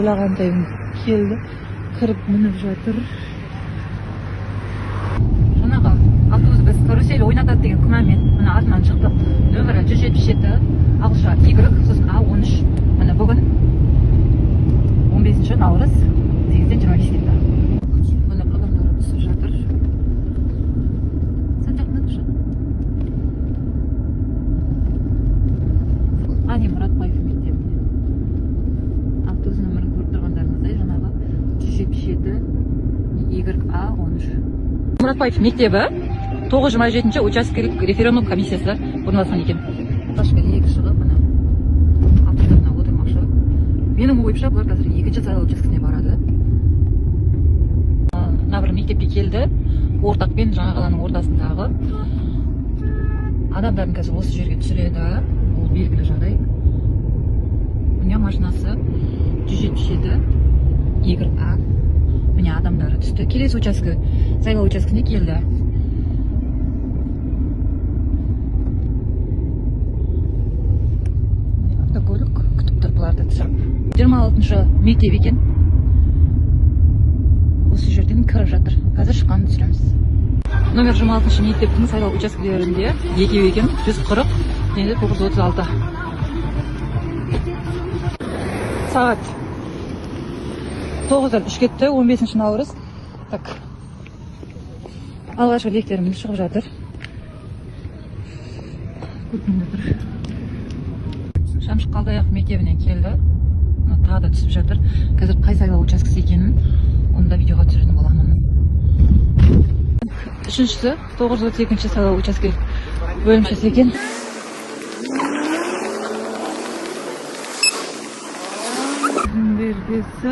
ойлағандай келді. Кіріп мініп жатыр. Жаңағы автобус біз карусель ойнатады деген күмәнмен мына артынан шықтық. Нөмірі 177 ағылшынша Y, сосын A13. Міне бүгін 15 наурыз 8-ден 25 кетті. Міне адамдар түсіп жатыр. Сен жақында тұр. Ани Мұратбаев мектебіне. Автобус нөмірін көріп тұрғандарыңыздай жаңағы 177 YA13. Мұратбаев мектебі 927 учаскелік референдум комиссиясы орналасқан екен. Ташкент екі шығып, мына автобусына отырмақшы. Менің ойымша бұлар қазір екінші сайлау учаскесіне барады. Мына бір мектепке келді. Ортақпен жаңа қаланың ортасындағы. Адамдардың қазір осы жерге түсіреді. Ол белгілі жағдай. Міне машинасы 177 YA. Міне адамдары түсті. Келесі участке, сайлау учаскесіне келді. Автокөлік күтіп тұр бұларды түсіріп. 26-шы мектеп екен. Осы жерден кіріп жатыр. Қазір шыққанын түсіреміз. Номер 26-шы мектептің сайлау учаскелерінде екеу екен. 140, енді 936. Сағат 9-дан 3 кетті, 15 наурыз. Так. Алғашқы лектеріміз шығып жатыр. Көпінде тұр. Шамшық Қалдаяқ мектебінен келді. Тағы да түсіп жатыр. Қазір қай сайлау учаскесі екенін онда видеоға түсіретін боламын. Үшіншісі 932-ші сайлау учаскелік бөлімшесі екен. Бергесі.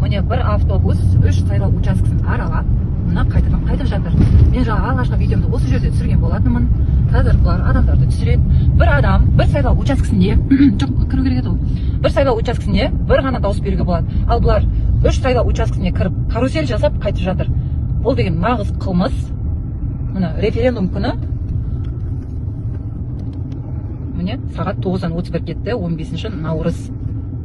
Міне бір автобус 3 сайлау учаскесін аралап, мына қайтадан қайтып жатыр. Мен жаңа алғашқы видеомды осы жерде түсірген болатынмын. Қазір бұлар адамдарды түсіреді. Бір адам бір сайлау учаскесінде, жоқ, кіру керек еді ғой. Бір сайлау учаскесіне бір ғана дауыс беруге болады. Ал бұлар 3 сайлау учаскесіне кіріп, карусель жасап қайтып жатыр. Бұл деген нағыз қылмыс. Міне референдум күні. Міне сағат 9-дан 31 кетті, 15 наурыз.